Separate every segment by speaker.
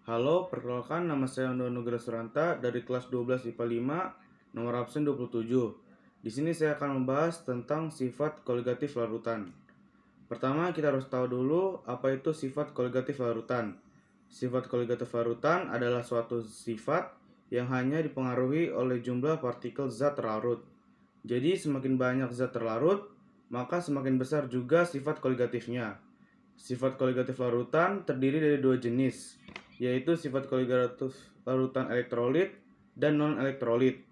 Speaker 1: Halo, perkenalkan nama saya Ando Nugra Suranta dari kelas 12 IPA 5, nomor absen 27. Di sini saya akan membahas tentang sifat koligatif larutan. Pertama, kita harus tahu dulu apa itu sifat koligatif larutan. Sifat koligatif larutan adalah suatu sifat yang hanya dipengaruhi oleh jumlah partikel zat terlarut. Jadi, semakin banyak zat terlarut, maka semakin besar juga sifat koligatifnya. Sifat koligatif larutan terdiri dari dua jenis, yaitu sifat koligatif larutan elektrolit dan non-elektrolit.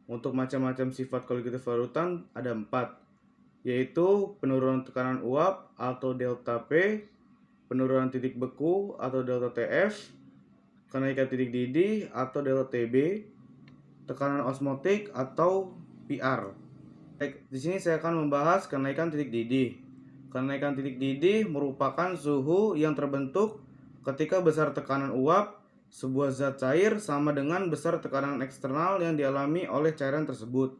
Speaker 1: Untuk macam-macam sifat koligatif larutan ada 4, yaitu penurunan tekanan uap atau delta P, penurunan titik beku atau delta TF, kenaikan titik didih atau delta TB, tekanan osmotik atau PR. Di sini saya akan membahas kenaikan titik didih. Kenaikan titik didih merupakan suhu yang terbentuk ketika besar tekanan uap sebuah zat cair sama dengan besar tekanan eksternal yang dialami oleh cairan tersebut.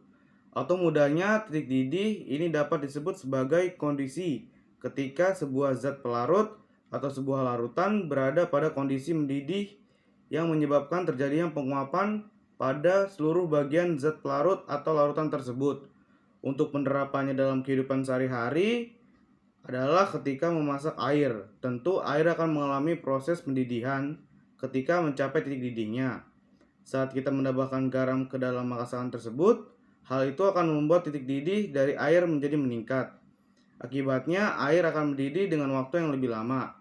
Speaker 1: Atau mudahnya, titik didih ini dapat disebut sebagai kondisi ketika sebuah zat pelarut atau sebuah larutan berada pada kondisi mendidih yang menyebabkan terjadinya penguapan pada seluruh bagian zat pelarut atau larutan tersebut. Untuk penerapannya dalam kehidupan sehari-hari adalah ketika memasak air. Tentu air akan mengalami proses pendidihan ketika mencapai titik didihnya. Saat kita menambahkan garam ke dalam masakan tersebut, hal itu akan membuat titik didih dari air menjadi meningkat. Akibatnya air akan mendidih dengan waktu yang lebih lama.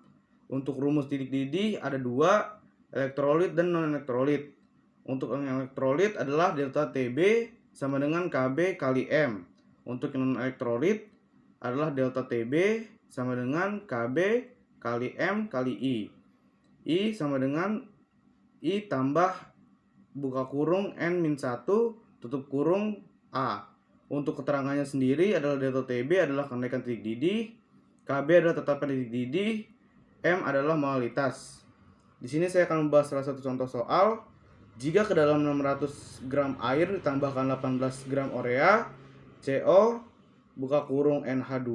Speaker 1: Untuk rumus titik didih ada dua, elektrolit dan non-elektrolit. Untuk yang elektrolit adalah delta TB sama dengan KB kali M. Untuk yang non-elektrolit adalah delta TB sama dengan KB kali M kali I. I sama dengan I tambah buka kurung N-1 tutup kurung A. Untuk keterangannya sendiri adalah delta TB adalah kenaikan titik didih, KB adalah tetapan titik didih, M adalah molalitas. Di sini saya akan membahas salah satu contoh soal. Jika ke dalam 600 gram air ditambahkan 18 gram urea, CO, buka kurung NH2,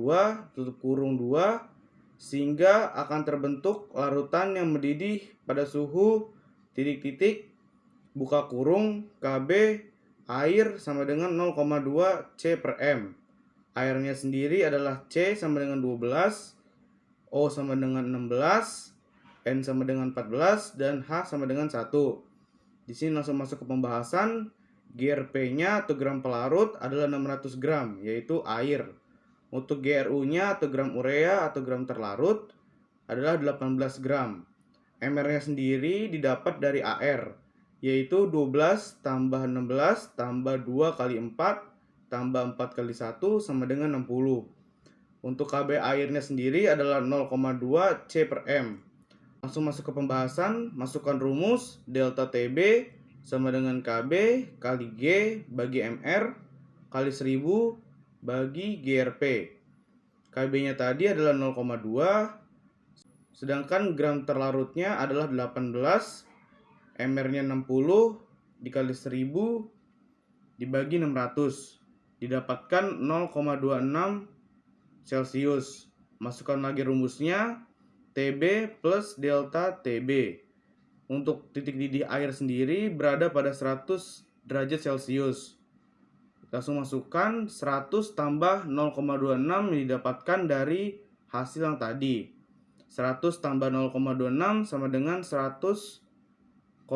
Speaker 1: tutup kurung 2, sehingga akan terbentuk larutan yang mendidih pada suhu titik-titik, buka kurung KB, air sama dengan 0,2 C per M. Airnya sendiri adalah C sama dengan 12, O sama dengan 16, N sama dengan 14, dan H sama dengan 1. Di sini langsung masuk ke pembahasan. GRP-nya atau gram pelarut adalah 600 gram, yaitu air. Untuk GRU-nya atau gram urea atau gram terlarut adalah 18 gram. MR-nya sendiri didapat dari AR, yaitu 12 tambah 16 tambah 2 kali 4 tambah 4 kali 1 sama dengan 60. Untuk KB airnya sendiri adalah 0,2 C per M. Langsung masuk ke pembahasan. Masukkan rumus delta TB sama dengan KB kali G bagi MR kali 1000 bagi GRP. KB-nya tadi adalah 0,2, sedangkan gram terlarutnya adalah 18, MR-nya 60 dikali 1000 dibagi 600, didapatkan 0,26 Celcius. Masukkan lagi rumusnya, TB plus delta TB. Untuk titik didih air sendiri berada pada 100 derajat Celcius. Langsung masukkan 100 tambah 0,26 yang didapatkan dari hasil yang tadi. 100 tambah 0,26 sama dengan 100,26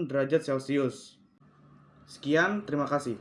Speaker 1: derajat Celcius. Sekian, terima kasih.